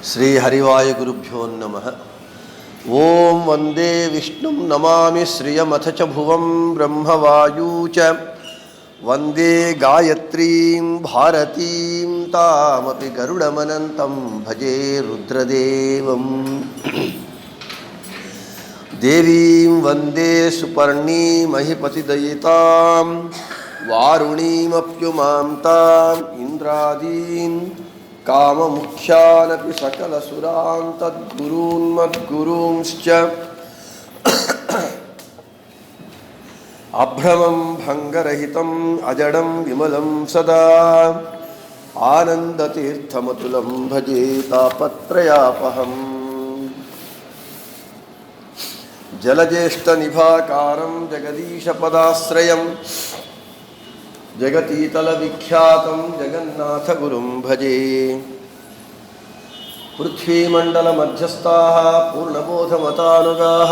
श्रीहरिवायुगुरुभ्यो नमः। ओं वंदे विष्णुं नमामि श्रियमथ च भुवं ब्रह्मवायू च वंदे गायत्रीं भारतीं तामपि गरुडमनन्तं भजे रुद्रदेवम्। देवीं वंदे सुपर्णीं महिपतिदयितां वारुणीमप्युमां ताम् इंद्रादीन् काममुख्यानपि सकलसुरान् तद्गुरून् मद्गुरूंश्च अभ्रमं भङ्गरहितम् अजडं विमलं सदा आनन्दतीर्थमतुलं भजे तापत्रयापहम्। जलज्येष्ठनिभाकारं जगदीशपदाश्रयं जगतीतलविख्यातं जगन्नाथगुरुं भजे। पृथ्वीमण्डलमध्यस्थाः पूर्णबोधमतानुगाः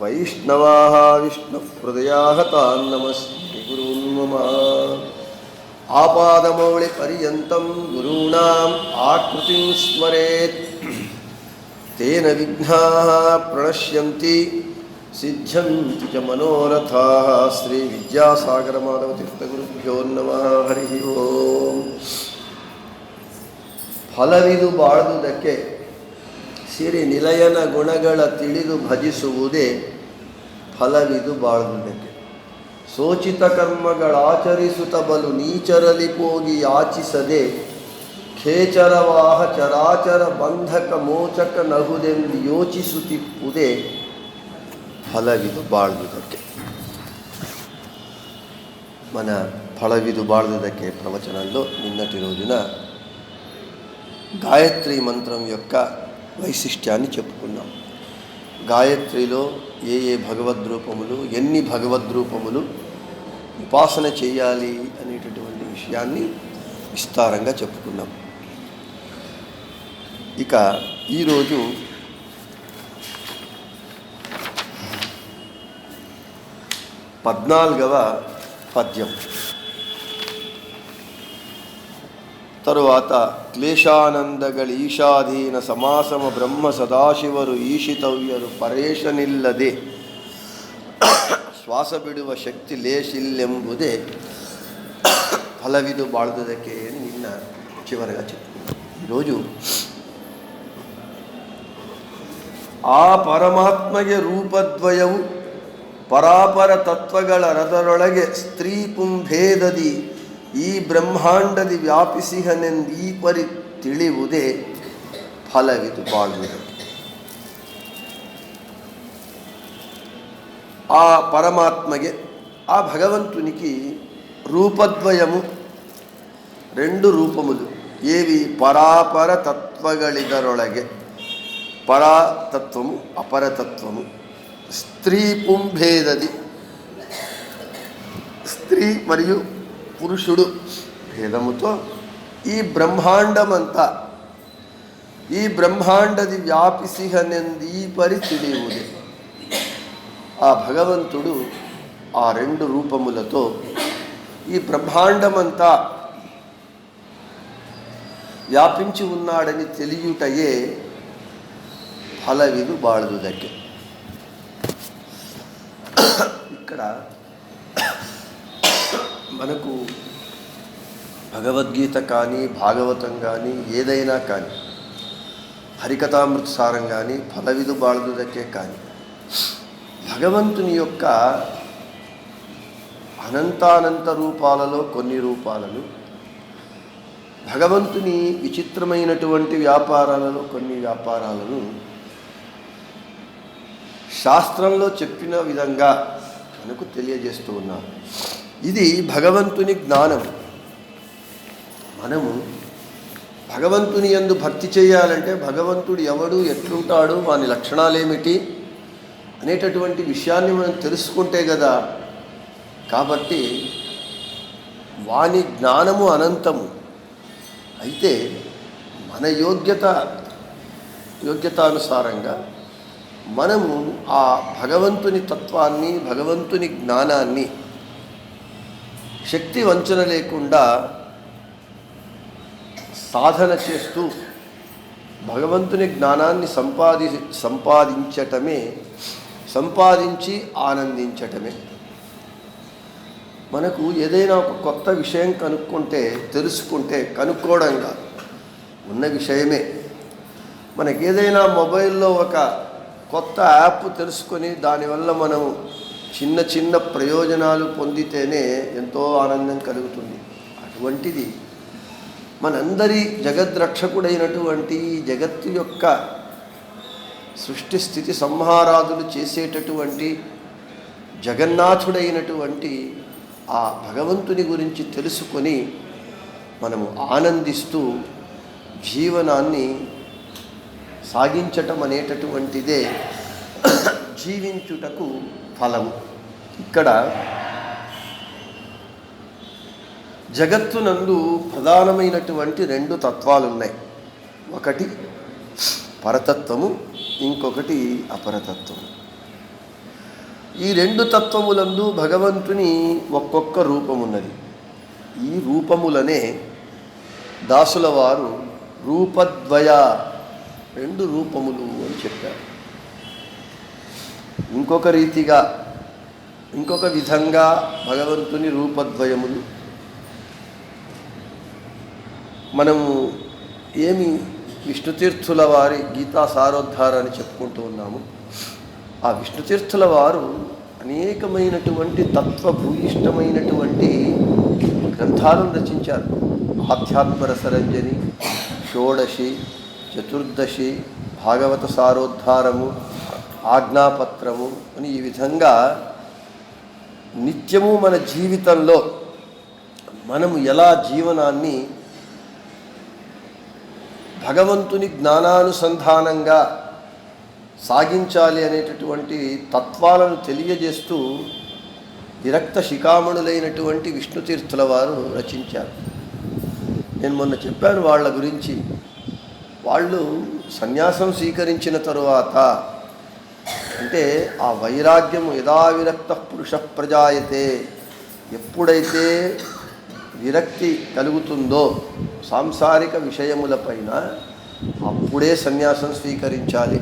वैष्णवाः विष्णुहृदयाः तान् नमस्ये गुरून् मम। आपादमौलिपर्यन्तं गुरूणाम् आकृतिं स्मरेत् तेन विघ्नाः प्रणश्यन्ति सिद्ध्यन्ति च मनोरथाः। श्री विद्यासागर माधव तीर्थगुरुभ्यो नमः। हरि ओम। ಫಲವಿದು ಬಾಳುವುದಕ್ಕೆ ಸಿರಿ ನಿಲಯನ ಗುಣಗಳ ತಿಳಿದು ಭಜಿಸುವುದೇ ಫಲವಿದು ಬಾಳುವುದಕ್ಕೆ. ಸೋಚಿತ ಕರ್ಮಗಳಾಚರಿಸುತ್ತ ಬಲು ನೀಚರಲಿ ಹೋಗಿ ಯಾಚಿಸದೆ ಖೇಚರವಾಹ ಚರಾಚರ ಬಂಧಕ ಮೋಚಕ ನಗುದೆಂದು ಯೋಚಿಸುತ್ತಿಪ್ಪುದೇ ಫಲವಿದು ಬಾಳುವುದಕ್ಕೆ. మన ఫలవిదు బాಳುವುದಕ್ಕೆ ప్రవచనంలో నిన్నటి రోజున గాయత్రి మంత్రం యొక్క వైశిష్ట్యాన్ని చెప్పుకున్నాం. గాయత్రిలో ఏ ఏ భగవద్రూపములు, ఎన్ని భగవద్రూపములు ఉపాసన చేయాలి అనేటటువంటి విషయాన్ని విస్తారంగా చెప్పుకున్నాం. ఇక ఈరోజు 14వ పద్యం. తరువాత క్లేశానందగళ ఈశాధీన సమాసమ బ్రహ్మ సదాశిವರು ಈಶಿತವ್ಯರು ಪರೇಶನಿಲ್ಲದೆ ಶ್ವಾಸ ಬಿಡುವ ಶಕ್ತಿ ಲೇಶಿಲ್ಲೆಂಬುದೇ ಫಲವಿದು ಬಾಳುವುದಕ್ಕೆ ನಿನ್ನ చివరగా చెప్పుకున్నాం. ఈరోజు ಆ ಪರಮಾತ್ಮಗೆ ರೂಪದ್ವಯವು ಪರಾಪರ ತತ್ವಗಳ ರಥದೊಳಗೆ ಸ್ತ್ರೀ ಪುಂಭೇದದಿ ಈ ಬ್ರಹ್ಮಾಂಡದಿ ವ್ಯಾಪಿಸಿಹನೆಂದು ಈ ಪರಿ ತಿಳಿಯುವುದೇ ಫಲವಿದು ಬಾಳುವುದಕ್ಕೆ. ఆ పరమాత్మగే, ఆ భగవంతునికి రూపద్వయము, రెండు రూపములు. ఏవి? పరాపర తత్వಗಳಿದರೊಳಗೆ. పరాతత్వము, అపరతత్వము. స్త్రీ పుంభేదది, స్త్రీ మరియు పురుషుడు భేదముతో ఈ బ్రహ్మాండమంతా, ఈ బ్రహ్మాండది వ్యాపిసిహనెంది ఈ పరి తెలియువుదే. ఆ భగవంతుడు ఆ రెండు రూపములతో ఈ బ్రహ్మాండమంతా వ్యాపించి ఉన్నాడని తెలియుటయే ఫలవిదు బాಳುವುದಕ್ಕೆ. ఇక్కడ మనకు భగవద్గీత కానీ, భాగవతం కానీ, ఏదైనా కానీ, హరికథామృత సారం కానీ, ఫలవిదు బాಳುವುದಕ್ಕೆ కానీ, భగవంతుని యొక్క అనంతానంత రూపాలలో కొన్ని రూపాలను, భగవంతుని విచిత్రమైనటువంటి వ్యాపారాలలో కొన్ని వ్యాపారాలను శాస్త్రంలో చెప్పిన విధంగా మనకు తెలియజేస్తూ ఉన్నారు. ఇది భగవంతుని జ్ఞానం. మనము భగవంతుని యందు భక్తి చేయాలంటే భగవంతుడు ఎవడు, ఎట్లుంటాడు, వాని లక్షణాలేమిటి అనేటటువంటి విషయాన్ని మనం తెలుసుకుంటే కదా. కాబట్టి వాని జ్ఞానము అనంతము. అయితే మన యోగ్యతానుసారంగా మనము ఆ భగవంతుని తత్వాన్ని, భగవంతుని జ్ఞానాన్ని శక్తి వంచన లేకుండా సాధన చేస్తూ భగవంతుని జ్ఞానాన్ని సంపాదించి ఆనందించటమే. మనకు ఏదైనా ఒక కొత్త విషయం కనుక్కోవడంగా ఉన్న విషయమే. మనకి ఏదైనా మొబైల్లో ఒక కొత్త యాప్ తెలుసుకొని దానివల్ల మనం చిన్న చిన్న ప్రయోజనాలు పొందితేనే ఎంతో ఆనందం కలుగుతుంది. అటువంటిది మనందరి జగద్రక్షకుడైనటువంటి జగత్తు యొక్క సృష్టి స్థితి సంహారాదులు చేసేటటువంటి జగన్నాథుడైనటువంటి ఆ భగవంతుని గురించి తెలుసుకొని మనము ఆనందిస్తూ జీవనాన్ని సాగించటం అనేటటువంటిదే జీవించుటకు ఫలము. ఇక్కడ జగత్తునందు ప్రధానమైనటువంటి రెండు తత్వాలు ఉన్నాయి. ఒకటి పరతత్వము, ఇంకొకటి అపరతత్వము. ఈ రెండు తత్వములందు భగవంతుని ఒక్కొక్క రూపమున్నది. ఈ రూపములనే దాసుల వారు రూపద్వయ, రెండు రూపములు అని చెప్పారు. ఇంకొక విధంగా భగవంతుని రూపద్వయములు మనము విష్ణుతీర్థుల వారి గీతా సారోద్ధారాన్ని చెప్పుకుంటూ ఉన్నాము. ఆ విష్ణుతీర్థుల వారు అనేకమైనటువంటి తత్వభూయిష్టమైనటువంటి గ్రంథాలను రచించారు. ఆధ్యాత్మరసరంజని, షోడశి, చతుర్దశి, భాగవత సారోద్ధారము, ఆజ్ఞాపత్రము అని ఈ విధంగా నిత్యము మన జీవితంలో మనము ఎలా జీవనాన్ని భగవంతుని జ్ఞానానుసంధానంగా సాగించాలి అనేటటువంటి తత్వాలను తెలియజేస్తూ విరక్త శిఖామణులైనటువంటి విష్ణుతీర్థుల వారు రచించారు. నేను మొన్న చెప్పాను వాళ్ళ గురించి. వాళ్ళు సన్యాసం స్వీకరించిన తరువాత, అంటే ఆ వైరాగ్యము యదా విరక్త పురుష ప్రజాయతే, ఎప్పుడైతే విరక్తి కలుగుతుందో సాంసారిక విషయములపైన అప్పుడే సన్యాసం స్వీకరించాలి.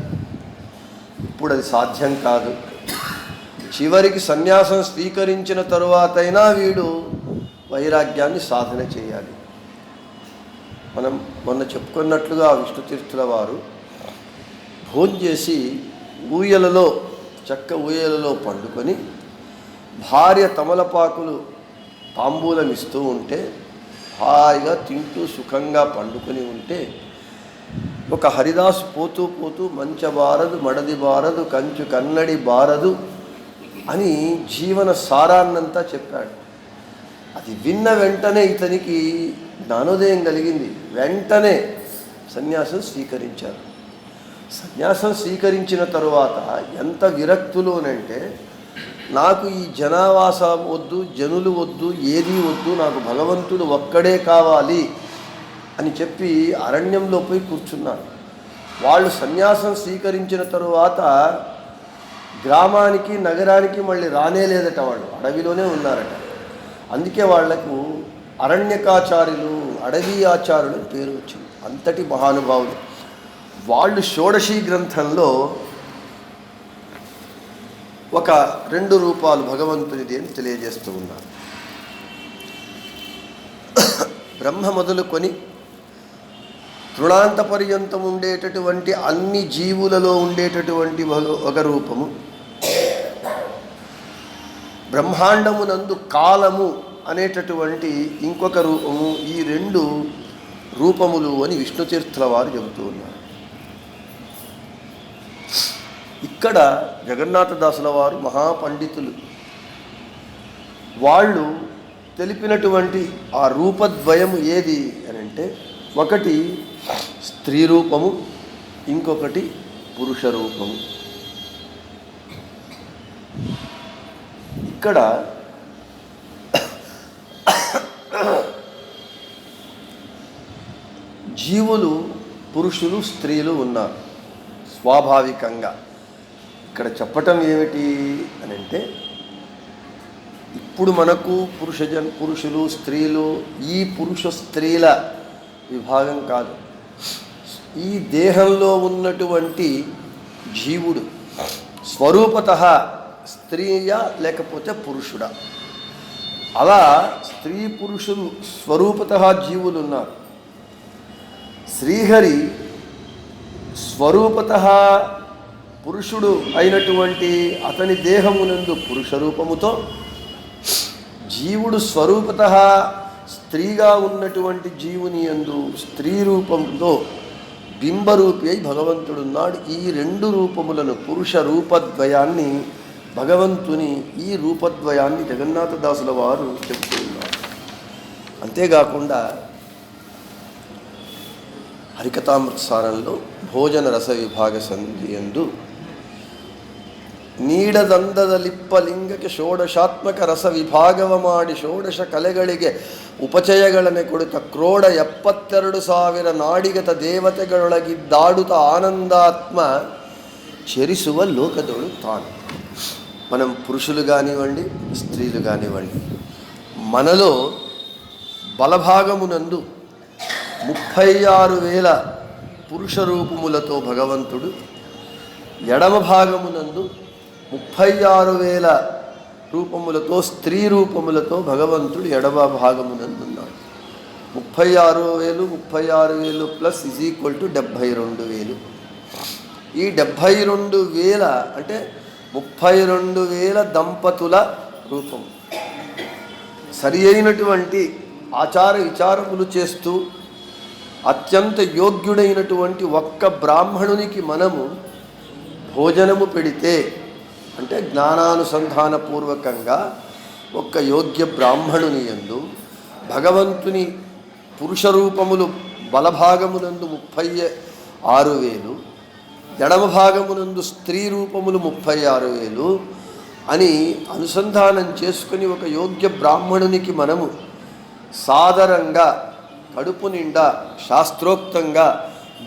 ఇప్పుడు అది సాధ్యం కాదు. చివరికి సన్యాసం స్వీకరించిన తరువాతైనా వీడు వైరాగ్యాన్ని సాధన చేయాలి. మనం మొన్న చెప్పుకున్నట్లుగా విష్ణుతీర్థుల వారు భోంచేసి ఊయలలో పండుకొని భార్య తమలపాకులు తాంబూలం ఇస్తూ ఉంటే హాయిగా తింటూ సుఖంగా పండుకొని ఉంటే ఒక హరిదాసు పోతూ పోతూ మంచబారదు, మడది బారదు, కంచు కన్నడి బారదు అని జీవన సారాన్నంతా చెప్పాడు. అది విన్న వెంటనే ఇతనికి జ్ఞానోదయం కలిగింది. వెంటనే సన్యాసం స్వీకరించారు. సన్యాసం స్వీకరించిన తరువాత ఎంత విరక్తులోనంటే, నాకు ఈ జనావాసం వద్దు, జనులు వద్దు, ఏదీ వద్దు, నాకు భగవంతుడు ఒక్కడే కావాలి అని చెప్పి అరణ్యంలో పోయి కూర్చున్నారు. వాళ్ళు సన్యాసం స్వీకరించిన తరువాత గ్రామానికి నగరానికి మళ్ళీ రానేలేదట. వాళ్ళు అడవిలోనే ఉన్నారట. అందుకే వాళ్లకు అరణ్యకాచార్యులు, అడవి ఆచార్యులు పేరు వచ్చింది. అంతటి మహానుభావులు వాళ్ళు. షోడశీ గ్రంథంలో ఒక రెండు రూపాలు భగవంతునిది అని తెలియజేస్తూ ఉన్నారు. బ్రహ్మ మొదలుకొని తృణాంత పర్యంతం ఉండేటటువంటి అన్ని జీవులలో ఉండేటటువంటి ఒక రూపము, బ్రహ్మాండమునందు కాలము అనేటటువంటి ఇంకొక రూపము, ఈ రెండు రూపములు అని విష్ణుతీర్థుల వారు చెబుతూ ఉన్నారు. ఇక్కడ జగన్నాథదాసుల వారు మహాపండితులు. వాళ్ళు తెలిపినటువంటి ఆ రూపద్వయము ఏది అని అంటే, ఒకటి స్త్రీ రూపము, ఇంకొకటి పురుష రూపము. ఇక్కడ జీవులు పురుషులు స్త్రీలు ఉన్నారు స్వాభావికంగా. ఇక్కడ ఏమిటి అని అంటే, ఇప్పుడు మనకు పురుషులు స్త్రీలు, ఈ పురుష స్త్రీల విభాగం కాదు. ఈ దేహంలో ఉన్నటువంటి జీవుడు స్వరూపతః స్త్రీయా లేకపోతే పురుషుడా? అలా స్త్రీ పురుషులు స్వరూపతః జీవులు ఉన్నారు. శ్రీహరి స్వరూపతః పురుషుడు అయినటువంటి అతని దేహమునందు పురుష రూపముతో, జీవుడు స్వరూపతః స్త్రీగా ఉన్నటువంటి జీవుని యందు స్త్రీ రూపంతో బింబరూపి అయి భగవంతుడున్నాడు. ఈ రెండు రూపములను, పురుష రూపద్వయాన్ని, భగవంతుని ఈ రూపద్వయాన్ని జగన్నాథదాసుల వారు చెబుతూ ఉన్నారు. అంతేకాకుండా హరికథామృతసారంలో భోజన రస విభాగ సంధి యందు ನೀಡದಂದದ ಲಿಪ್ಪಲಿಂಗಕ್ಕೆ ಷೋಡಶಾತ್ಮಕ ರಸ ವಿಭಾಗವ ಮಾಡಿ ಷೋಡಶ ಕಲೆಗಳಿಗೆ ಉಪಚಯಗಳನ್ನೇ ಕೊಡುತ್ತ ಕ್ರೋಡ 72,000 ನಾಡಿಗತ ದೇವತೆಗಳೊಳಗಿದ್ದಾಡುತ್ತ ఆనందాత్మ చెరిಸುವ లోకదోడు తాను. మనం పురుషులు కానివ్వండి, స్త్రీలు కానివ్వండి, మనలో బలభాగమునందు 36,000 పురుష రూపములతో భగవంతుడు, ఎడమ భాగమునందు 36,000 రూపములతో స్త్రీ రూపములతో భగవంతుడు ఎడమ భాగమునందున్నాడు. 36,000 36,000 ప్లస్ ఈజ్ ఈక్వల్ టు 72,000. ఈ 72,000 అంటే 32,000 దంపతుల రూపం. సరి అయినటువంటి ఆచార విచారములు చేస్తూ అత్యంత యోగ్యుడైనటువంటి ఒక్క బ్రాహ్మణునికి మనము భోజనము పెడితే, అంటే జ్ఞానానుసంధానపూర్వకంగా ఒక్క యోగ్య బ్రాహ్మణుని యందు భగవంతుని పురుష రూపములు బలభాగమునందు 36,000, ఎడమ భాగమునందు స్త్రీ రూపములు 36,000 అని అనుసంధానం చేసుకుని ఒక యోగ్య బ్రాహ్మణునికి మనము సాదరంగా కడుపు నిండా శాస్త్రోక్తంగా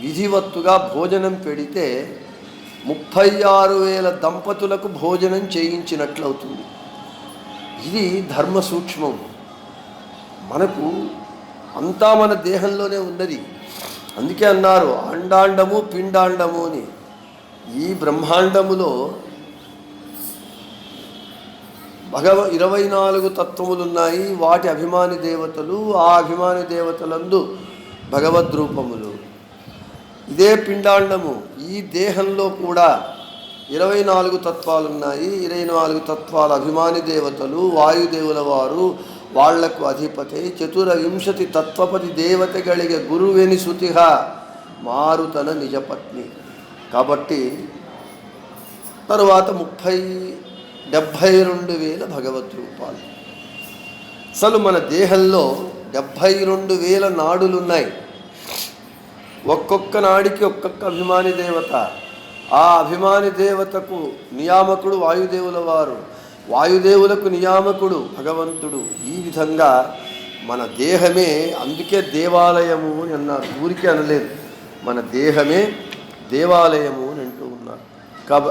విధివత్తుగా భోజనం పెడితే 36,000 దంపతులకు భోజనం చేయించినట్లవుతుంది. ఇది ధర్మ సూక్ష్మం. మనకు అంతా మన దేహంలోనే ఉన్నది. అందుకే అన్నారు అండాండము పిండాండము అని. ఈ బ్రహ్మాండములో 24 తత్వములు ఉన్నాయి. వాటి అభిమాని దేవతలు, ఆ అభిమాని దేవతలందు భగవద్రూపములు. ఇదే పిండాండము. ఈ దేహంలో కూడా 24 తత్వాలు ఉన్నాయి. 24 తత్వాల అభిమాని దేవతలు, వాయుదేవుల వారు, వాళ్లకు అధిపతి, 24 తత్వపతి దేవతಗಳಿಗೆ గురువేని సుతిహ మారుతన నిజపత్ని. కాబట్టి తరువాత 72,000 భగవద్రూపాలు. అసలు మన దేహంలో 72,000 నాడులున్నాయి. ఒక్కొక్క నాడికి ఒక్కొక్క అభిమాని దేవత. ఆ అభిమాని దేవతకు నియామకుడు వాయుదేవుల వారు, వాయుదేవులకు నియామకుడు భగవంతుడు. ఈ విధంగా మన దేహమే, అందుకే దేవాలయము అని అన్నారు. ఊరికే అనలేదు, మన దేహమే దేవాలయము అని అంటూ ఉన్నారు.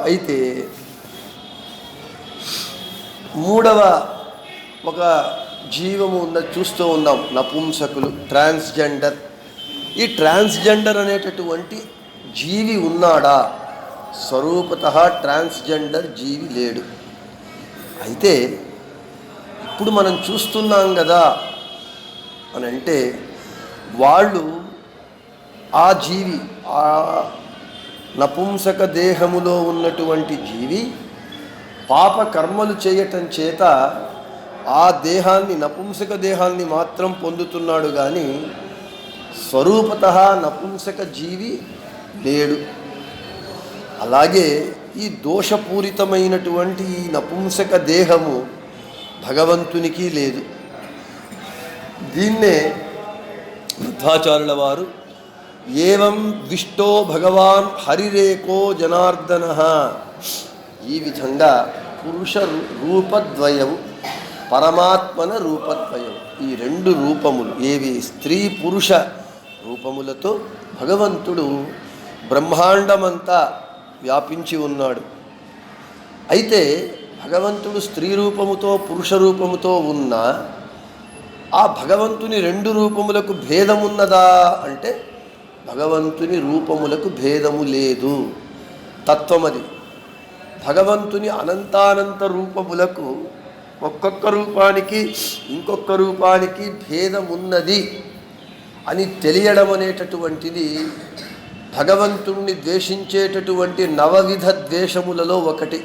అయితే మూడవ ఒక జీవము ఉన్నది చూస్తూ ఉన్నాం, నపుంసకులు, ట్రాన్స్జెండర్. ఈ ట్రాన్స్జెండర్ అనేటటువంటి జీవి ఉన్నాడా? స్వరూపతః ట్రాన్స్జెండర్ జీవి లేడు. అయితే ఇప్పుడు మనం చూస్తున్నాం కదా అని అంటే, వాళ్ళు ఆ జీవి, ఆ నపుంసక దేహములో ఉన్నటువంటి జీవి పాప కర్మలు చేయటం చేత ఆ దేహాన్ని, నపుంసక దేహాన్ని మాత్రం పొందుతున్నాడు. కానీ స్వరూపతః నపుంసక జీవి లేడు. అలాగే ఈ దోషపూరితమైనటువంటి ఈ నపుంసక దేహము భగవంతునికి లేదు. దీన్నే బుద్ధాచార్యుల వారు ఏవం విష్టో భగవాన్ హరిరేకో జనార్దనః, ఈ విధంగా పురుష రూపద్వయము, పరమాత్మన రూపద్వయం, ఈ రెండు రూపములు ఏవి? స్త్రీ పురుష రూపములతో భగవంతుడు బ్రహ్మాండమంతా వ్యాపించి ఉన్నాడు. అయితే భగవంతుడు స్త్రీ రూపముతో పురుష రూపముతో ఉన్న ఆ భగవంతుని రెండు రూపములకు భేదమున్నదా అంటే భగవంతుని రూపములకు భేదము లేదు, తత్వమది. భగవంతుని అనంతానంత రూపములకు ఒక్కొక్క రూపానికి ఇంకొక రూపానికి భేదమున్నది అని తెలియడం అనేటటువంటిది భగవంతుణ్ణి ద్వేషించేటటువంటి నవవిధ ద్వేషములలో ఒకటి.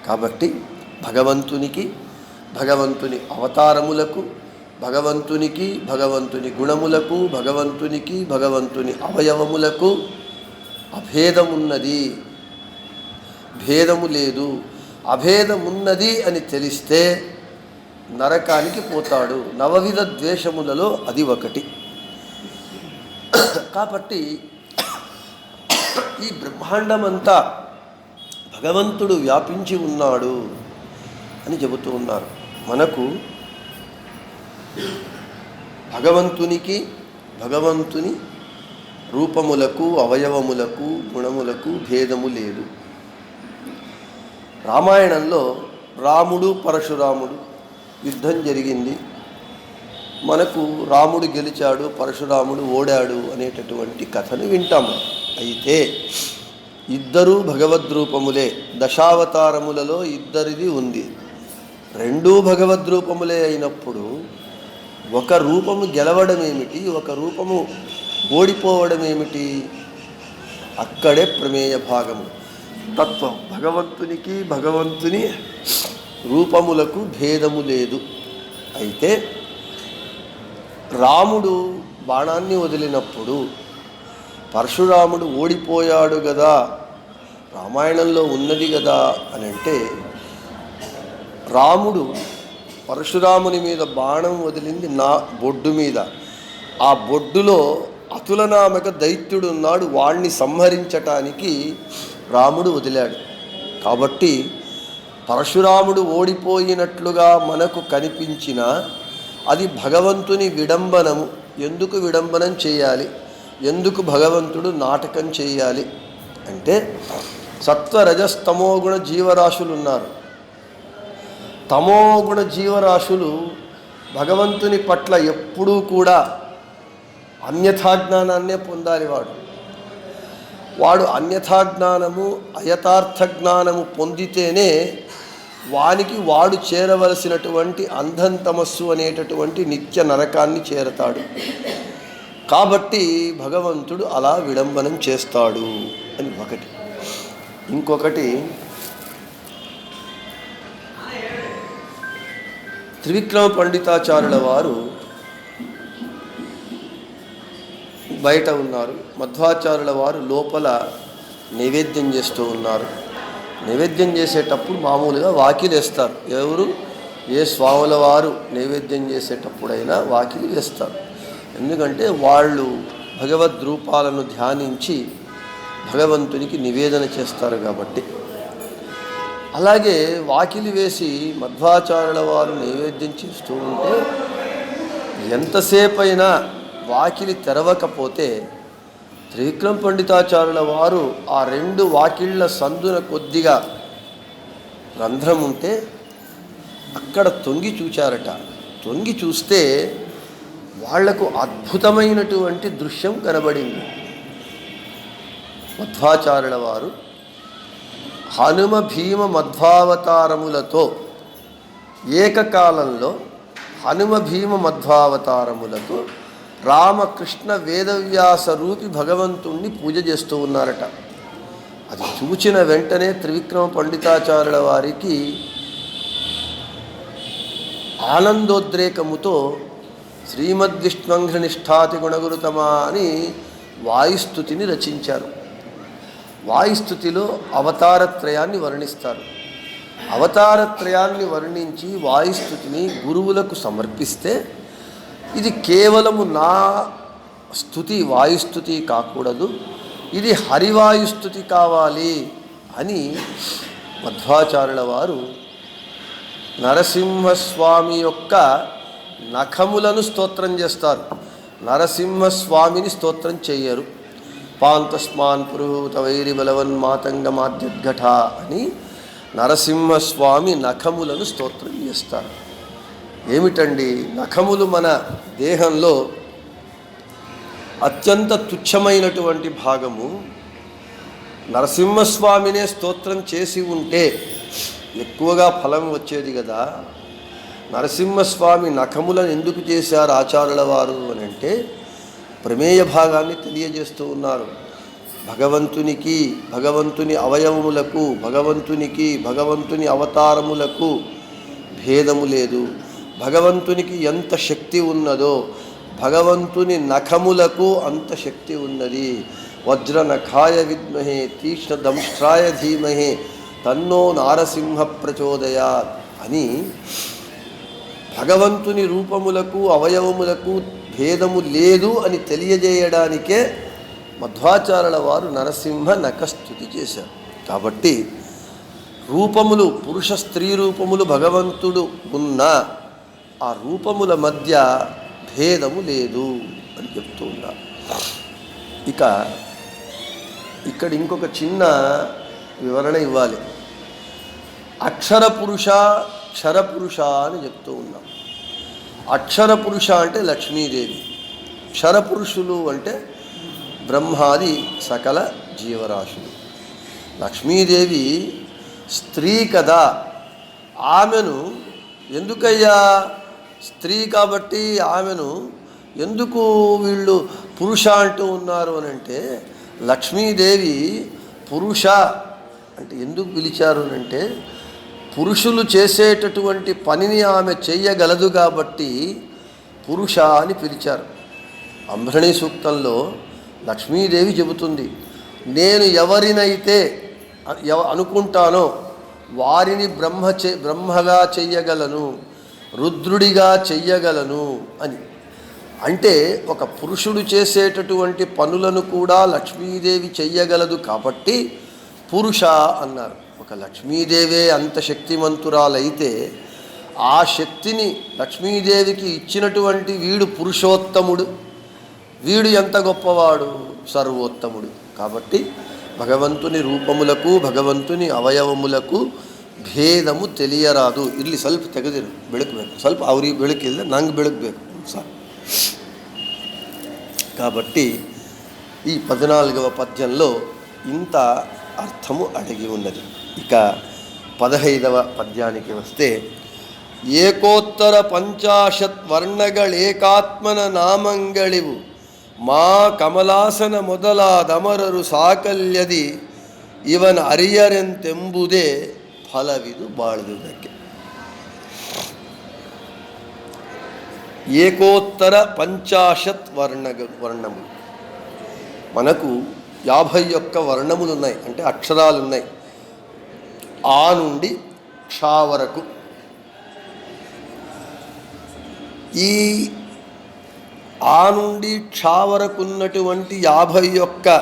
కాబట్టి భగవంతుని అవతారములకు, భగవంతుని గుణములకు, భగవంతుని అవయవములకు అభేదమున్నది, భేదము లేదు. అభేదమున్నది అని తెలిస్తే నరకానికి పోతాడు. నవవిధ ద్వేషములలో అది ఒకటి. కాబట్టి ఈ బ్రహ్మాండమంతా భగవంతుడు వ్యాపించి ఉన్నాడు అని చెబుతూ ఉన్నారు. మనకు భగవంతుని రూపములకు, అవయవములకు, గుణములకు భేదము లేదు. రామాయణంలో రాముడు పరశురాముడు యుద్ధం జరిగింది. మనకు రాముడు గెలిచాడు, పరశురాముడు ఓడాడు అనేటటువంటి కథను వింటాము. అయితే ఇద్దరూ భగవద్రూపములే. దశావతారములలో ఇద్దరిది ఉంది. రెండూ భగవద్రూపములే అయినప్పుడు ఒక రూపము గెలవడం ఏమిటి, ఒక రూపము ఓడిపోవడం ఏమిటి? అక్కడే ప్రమేయ భాగము, తత్వం. భగవంతుని రూపములకు భేదము లేదు. అయితే రాముడు బాణాన్ని వదిలినప్పుడు పరశురాముడు ఓడిపోయాడు కదా, రామాయణంలో ఉన్నది కదా అని అంటే, రాముడు పరశురాముని మీద బాణం వదిలింది నా బొడ్డు మీద. ఆ బొడ్డులో అతులనామక దైత్యుడు ఉన్నాడు, వాణ్ణి సంహరించటానికి రాముడు వదిలాడు. కాబట్టి పరశురాముడు ఓడిపోయినట్లుగా మనకు కనిపించిన అది భగవంతుని విడంబనము. ఎందుకు విడంబనం చేయాలి, ఎందుకు భగవంతుడు నాటకం చేయాలి అంటే, సత్వరజస్తమోగుణ జీవరాశులు ఉన్నారు. తమోగుణ జీవరాశులు భగవంతుని పట్ల ఎప్పుడూ కూడా అన్యథాజ్ఞానాన్నే పొందాలి. వాడు అన్యథాజ్ఞానము, అయథార్థ జ్ఞానము పొందితేనే వానికి వాడు చేరవలసినటువంటి అంధం తమస్సు అనేటటువంటి నిత్య నరకాన్ని చేరతాడు. కాబట్టి భగవంతుడు అలా విడంబనం చేస్తాడు అని ఒకటి. ఇంకొకటి, త్రివిక్రమ పండితాచార్యుల వారు బయట ఉన్నారు, మధ్వాచార్యుల వారు లోపల నైవేద్యం చేస్తూ ఉన్నారు. నైవేద్యం చేసేటప్పుడు మామూలుగా వాకిలు వేస్తారు. ఎవరు, ఏ స్వాముల వారు నైవేద్యం చేసేటప్పుడైనా వాకిలు వేస్తారు. ఎందుకంటే వాళ్ళు భగవద్రూపాలను ధ్యానించి భగవంతునికి నివేదన చేస్తారు కాబట్టి. అలాగే వాకిలి వేసి మధ్వాచార్యుల వారు నైవేద్యం చేస్తూ ఉంటే ఎంతసేపైనా వాకిలి తెరవకపోతే త్రివిక్రమ పండితాచార్యుల వారు ఆ రెండు వాకిళ్ళ సందున కొద్దిగా రంధ్రం ఉంటే అక్కడ తొంగి చూచారట. తొంగి చూస్తే వాళ్లకు అద్భుతమైనటువంటి దృశ్యం కనబడింది. మధ్వాచార్యుల వారు హనుమ భీమ మధ్వావతారములతో ఏకకాలంలో హనుమ భీమ మధ్వావతారములతో రామకృష్ణ వేదవ్యాస రూపి భగవంతుణ్ణి పూజ చేస్తూ ఉన్నారట. అది చూచిన వెంటనే త్రివిక్రమ పండితాచార్యుల వారికి ఆనందోద్రేకముతో శ్రీమద్విష్ణుంఘ్రినిష్ఠాతి గుణగురుతమా అని వాయుస్తుతిని రచించారు. వాయుస్తుతిలో అవతారత్రయాన్ని వర్ణిస్తారు. అవతారత్రయాన్ని వర్ణించి వాయుస్తుతిని గురువులకు సమర్పిస్తే ఇది కేవలము నా స్తుతి, వాయుస్తుతి కాకూడదు, ఇది హరివాయుస్తుతి కావాలి అని మధ్వాచార్యుల వారు నరసింహస్వామి యొక్క నఖములను స్తోత్రం చేస్తారు. నరసింహస్వామిని స్తోత్రం చేయరు. పాంతస్మాన్ పురుహూత వైరి బలవన్ మాతంగమాద్యద్ఘట అని నరసింహస్వామి నఖములను స్తోత్రం చేస్తారు. ఏమిటండి నఖములు? మన దేహంలో అత్యంత తుచ్చమైనటువంటి భాగము. నరసింహస్వామినే స్తోత్రం చేసి ఉంటే ఎక్కువగా ఫలం వచ్చేది కదా. నరసింహస్వామి నఖములను ఎందుకు చేశారు ఆచార్యుల వారు అని అంటే ప్రమేయ భాగాన్ని తెలియజేస్తూ ఉన్నారు. భగవంతునికి, భగవంతుని అవయవములకు, భగవంతుని అవతారములకు భేదము లేదు. భగవంతునికి ఎంత శక్తి ఉన్నదో భగవంతుని నఖములకు అంత శక్తి ఉన్నది. వజ్రనఖాయ విద్మహే తీక్ష్ణదంష్ట్రాయ ధీమహే తన్నో నారసింహ ప్రచోదయాత్ అని భగవంతుని రూపములకు అవయవములకు భేదము లేదు అని తెలియజేయడానికే మధ్వాచార్యుల వారు నరసింహ నఖస్తుతి చేశారు. కాబట్టి రూపములు, పురుష స్త్రీ రూపములు భగవంతుడు ఉన్న ఆ రూపముల మధ్య భేదము లేదు అని చెప్తూ ఉన్నారు. ఇక్కడ ఇంకొక చిన్న వివరణ ఇవ్వాలి. అక్షర పురుష, క్షర పురుష అని చెప్తూ ఉన్నాం. అక్షర పురుష అంటే లక్ష్మీదేవి, క్షర పురుషులు అంటే బ్రహ్మాది సకల జీవరాశులు. లక్ష్మీదేవి స్త్రీ కదా, ఆమెను ఎందుకయ్యా స్త్రీ కాబట్టి ఆమెను ఎందుకు వీళ్ళు పురుష అంటూ ఉన్నారు అని అంటే, లక్ష్మీదేవి పురుష అంటే ఎందుకు పిలిచారు అంటే పురుషులు చేసేటటువంటి పనిని ఆమె చెయ్యగలదు కాబట్టి పురుష అని పిలిచారు. అంబరణి సూక్తంలో లక్ష్మీదేవి చెబుతుంది, నేను ఎవరినైతే అనుకుంటానో వారిని బ్రహ్మగా చెయ్యగలను, రుద్రుడిగా చెయ్యగలను అని. అంటే ఒక పురుషుడు చేసేటటువంటి పనులను కూడా లక్ష్మీదేవి చెయ్యగలదు కాబట్టి పురుష అన్నారు. ఒక లక్ష్మీదేవే అంత శక్తిమంతురాలైతే ఆ శక్తిని లక్ష్మీదేవికి ఇచ్చినటువంటి వీడు పురుషోత్తముడు, వీడు ఎంత గొప్పవాడు, సర్వోత్తముడు. కాబట్టి ಭಗವಂತುನಿ ರೂಪಮುಲಕು ಭಗವಂತುನಿ ಅವಯವಮುಲಕು ಭೇದಮು ತಿಳಿಯರಾದು. ಇಲ್ಲಿ ಸ್ವಲ್ಪ ತೆಗೆದಿರು, ಬೆಳಕಬೇಕು, ಸ್ವಲ್ಪ ಅವ್ರಿಗೆ ಬೆಳಕಿಲ್ಲ, ನಂಗೆ ಬೆಳಕಬೇಕು ಸಾಕು. కాబట్టి ఈ 14వ పద్యంలో ఇంత అర్థము అడిగి ఉన్నది. ఇక 15వ పద్యానికి వస్తే, ಏಕೋತ್ತರ 50 ವರ್ಣಗಳೇಕಾತ್ಮನ ನಾಮಂಗಳಿವು ಮಾ ಕಮಲಾಸನ ಮೊದಲಾದಮರರು ಸಾಕಲ್ಯದಿ ಇವನ ಅರಿಯರೆಂತೆಂಬುದೇ ಫಲವಿದು ಬಾಳುವುದಕ್ಕೆ. ఏకోత్తర 50 వర్ణములు, మనకు 51 వర్ణములు ఉన్నాయి, అంటే అక్షరాలు ఉన్నాయి. ఆ నుండి క్ష వరకు. ఈ ఆ నుండి క్ష వరకు ఉన్నటువంటి 51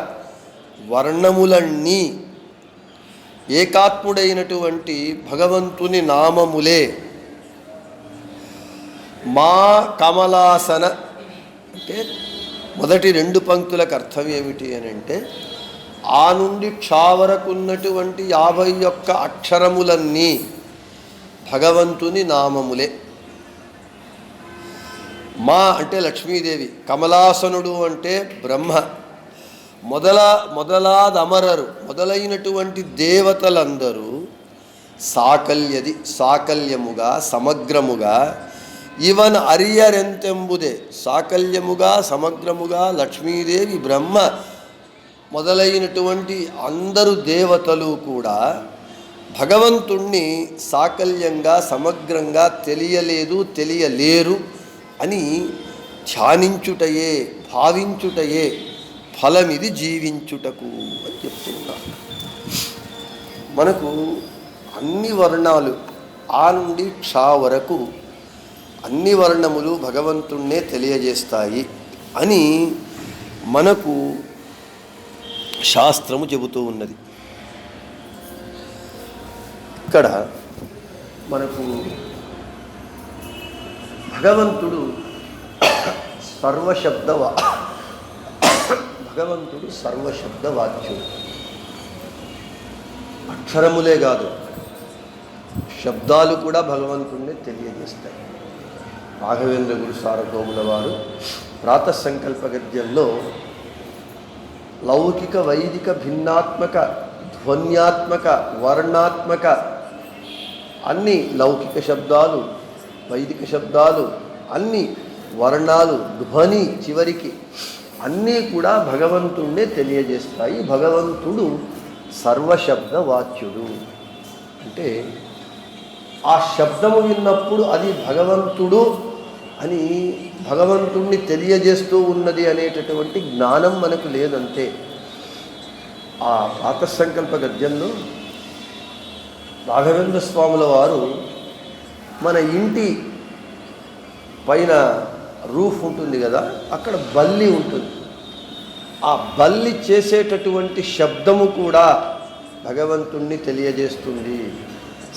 వర్ణములన్నీ ఏకాత్ముడైనటువంటి భగవంతుని నామములే. మా కమలాసన అంటే మొదటి 2 పంక్తులకు అర్థం ఏమిటి అని అంటే, ఆ నుండి క్ష వరకు ఉన్నటువంటి 51 అక్షరములన్నీ భగవంతుని నామములే. మా అంటే లక్ష్మీదేవి, కమలాసనుడు అంటే బ్రహ్మ, మొదలాదమరరు మొదలైనటువంటి దేవతలందరూ సాకల్యది సాకల్యముగా సమగ్రముగా ಇವನ ಅರಿಯರೆಂತೆಂಬುದೇ. సాకల్యముగా సమగ్రముగా లక్ష్మీదేవి, బ్రహ్మ మొదలైనటువంటి అందరు దేవతలు కూడా భగవంతుణ్ణి సాకల్యంగా సమగ్రంగా తెలియలేరు అని ధ్యానించుటయే, భావించుటయే ఫలమిది జీవించుటకు అని చెప్తున్నారు. మనకు అన్ని వర్ణాలు ఆ నుండి క్ష వరకు అన్ని వర్ణములు భగవంతుణ్ణే తెలియజేస్తాయి అని మనకు శాస్త్రము చెబుతూ ఉన్నది. ఇక్కడ మనకు భగవంతుడు సర్వశబ్దవాచ్యుడు. అక్షరములే కాదు, శబ్దాలు కూడా భగవంతుణ్ణి తెలియజేస్తాయి. రాఘవేంద్ర గురు సార్వభౌముల వారు ప్రాతఃసంకల్ప గద్యంలో లౌకిక వైదిక భిన్నాత్మక ధ్వన్యాత్మక వర్ణాత్మక అన్ని లౌకిక శబ్దాలు వైదిక శబ్దాలు అన్ని వర్ణాలు ధ్వని చివరికి అన్నీ కూడా భగవంతుణ్ణే తెలియజేస్తాయి. భగవంతుడు సర్వశబ్ద వాచ్యుడు. అంటే ఆ శబ్దము విన్నప్పుడు అది భగవంతుడు అని భగవంతుణ్ణి తెలియజేస్తూ ఉన్నది అనేటటువంటి జ్ఞానం మనకు లేదంతే. ఆ ప్రాతఃసంకల్ప గద్యంలో రాఘవేంద్ర స్వాముల వారు మన ఇంటి పైన రూఫ్ ఉంటుంది కదా, అక్కడ బల్లి ఉంటుంది. ఆ బల్లి చేసేటటువంటి శబ్దము కూడా భగవంతుణ్ణి తెలియజేస్తుంది.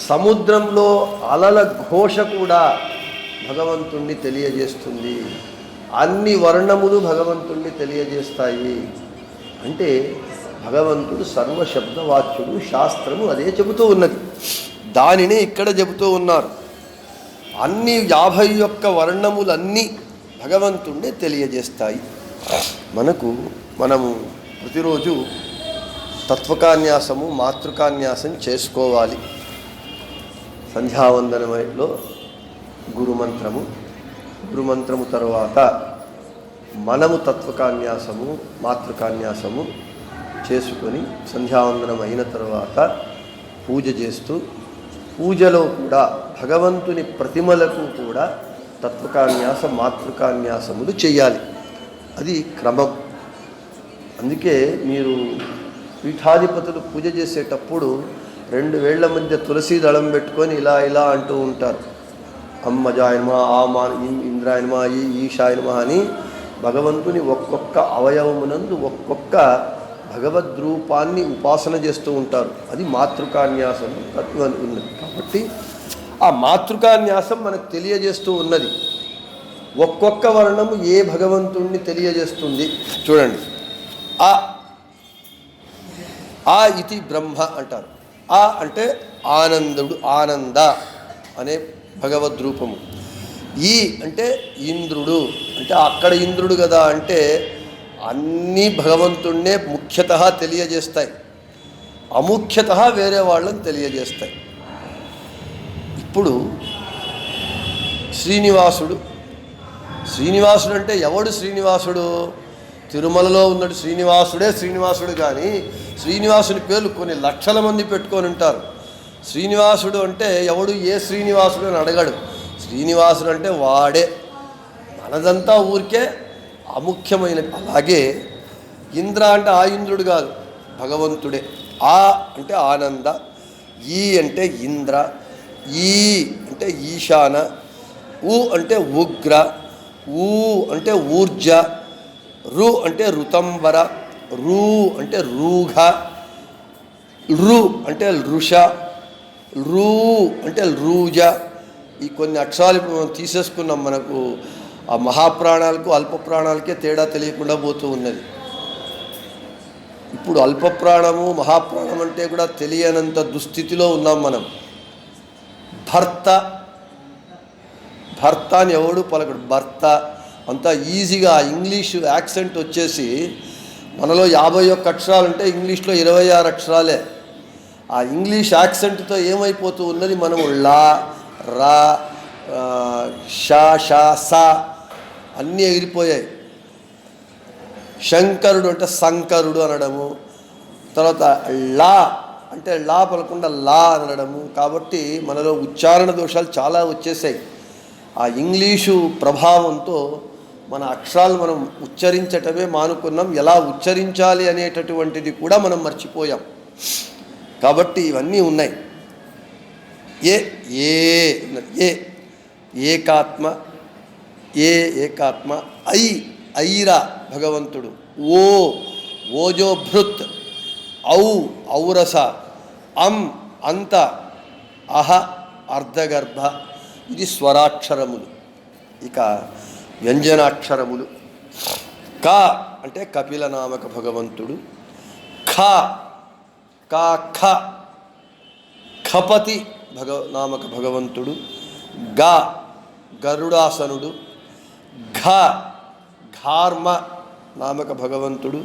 సముద్రంలో అలల ఘోష కూడా భగవంతుణ్ణి తెలియజేస్తుంది. అన్ని వర్ణములు భగవంతుణ్ణి తెలియజేస్తాయి. అంటే భగవంతుడు సర్వశబ్దవాచ్యుడు. శాస్త్రము అదే చెబుతూ ఉన్నది. దానినే ఇక్కడ చెబుతూ ఉన్నారు. అన్ని 51 వర్ణములన్నీ భగవంతుణ్ణి తెలియజేస్తాయి. మనము ప్రతిరోజు తత్వకాన్యాసము మాతృకాన్యాసం చేసుకోవాలి. సంధ్యావందనలో గురుమంత్రము తర్వాత మనము తత్వకాన్యాసము మాతృకాన్యాసము చేసుకొని సంధ్యావందనం అయిన తర్వాత పూజ చేస్తూ, పూజలో కూడా భగవంతుని ప్రతిమలకు కూడా తత్వకాన్యాస మాతృకాన్యాసములు చేయాలి. అది క్రమం. అందుకే మీరు పీఠాధిపతులు పూజ చేసేటప్పుడు 2 వేళ్ల మధ్య తులసి దళం పెట్టుకొని ఇలా అంటూ ఉంటారు. అమ్మజాయనమా ఆమా ఇంద్రాయనమా ఈశాయనమా అని భగవంతుని ఒక్కొక్క అవయవమునందు ఒక్కొక్క భగవద్రూపాన్ని ఉపాసన చేస్తూ ఉంటారు. అది మాతృకాన్యాసం తత్వం ఉన్నది. కాబట్టి ఆ మాతృకాన్యాసం మనకు తెలియజేస్తూ ఉన్నది. ఒక్కొక్క వర్ణము ఏ భగవంతుణ్ణి తెలియజేస్తుంది చూడండి. ఆ ఇతి బ్రహ్మ అంటారు. ఆ అంటే ఆనందుడు, ఆనంద అనే భగవద్రూపము. ఈ అంటే ఇంద్రుడు, అంటే అక్కడ ఇంద్రుడు కదా, అంటే అన్నీ భగవంతుణ్ణే ముఖ్యతః తెలియజేస్తాయి. అముఖ్యతః వేరే వాళ్ళని తెలియజేస్తాయి. ఇప్పుడు శ్రీనివాసుడు అంటే ఎవడు శ్రీనివాసుడు? తిరుమలలో ఉన్నాడు శ్రీనివాసుడు. కానీ శ్రీనివాసుని పేర్లు కొన్ని లక్షల మంది పెట్టుకొని ఉంటారు. శ్రీనివాసుడు అంటే ఎవడు? ఏ శ్రీనివాసుడు అని అడగడు. శ్రీనివాసుడు అంటే వాడే. మనదంతా ఊరికే అముఖ్యమైన. అలాగే ఇంద్ర అంటే ఆ ఇంద్రుడు కాదు, భగవంతుడే. ఆ అంటే ఆనంద, ఈ అంటే ఇంద్ర, ఈ అంటే ఈశాన, ఉ అంటే ఉగ్ర, ఊ అంటే ఊర్జ, రు అంటే ఋతంబర, రూ అంటే రూఘ, రు అంటే ఋష, రూ అంటే రూజ. ఈ కొన్ని అక్షరాలు ఇప్పుడు మనం తీసేసుకున్నాం. మనకు ఆ మహాప్రాణాలకు అల్ప ప్రాణాలకే తేడా తెలియకుండా పోతూ ఉన్నది. ఇప్పుడు అల్పప్రాణము మహాప్రాణం అంటే కూడా తెలియనంత దుస్థితిలో ఉన్నాం మనం. భర్త అని ఎవడు పలకడు. భర్త అంతా ఈజీగా ఇంగ్లీషు యాక్సెంట్ వచ్చేసి మనలో 51 అక్షరాలు ఉంటే ఇంగ్లీష్లో 26 అక్షరాలే. ఆ ఇంగ్లీష్ యాక్సెంట్తో ఏమైపోతూ ఉన్నది, మనము లా రా షా షా సా అన్నీ ఎగిరిపోయాయి. శంకరుడు అంటే శంకరుడు అనడము, తర్వాత లా అంటే లా పలకుండా లా అనడము. కాబట్టి మనలో ఉచ్చారణ దోషాలు చాలా వచ్చేసాయి. ఆ ఇంగ్లీషు ప్రభావంతో మన అక్షరాలు మనం ఉచ్చరించటమే మానుకున్నాం. ఎలా ఉచ్చరించాలి అనేటటువంటిది కూడా మనం మర్చిపోయాం. కాబట్టి ఇవన్నీ ఉన్నాయి. ఏకాత్మ, ఏకాత్మ. ఐరా భగవంతుడు. ఓజోభృత్, ఔరస, అంత, అహ అర్ధగర్భ. ఇది స్వరాక్షరములు. ఇక వ్యంజనాక్షరములు. క అంటే కపిల నామక భగవంతుడు. ఖపతి నామక భగవంతుడు. గరుడాసనుడు, ఘార్మ నామక భగవంతుడు,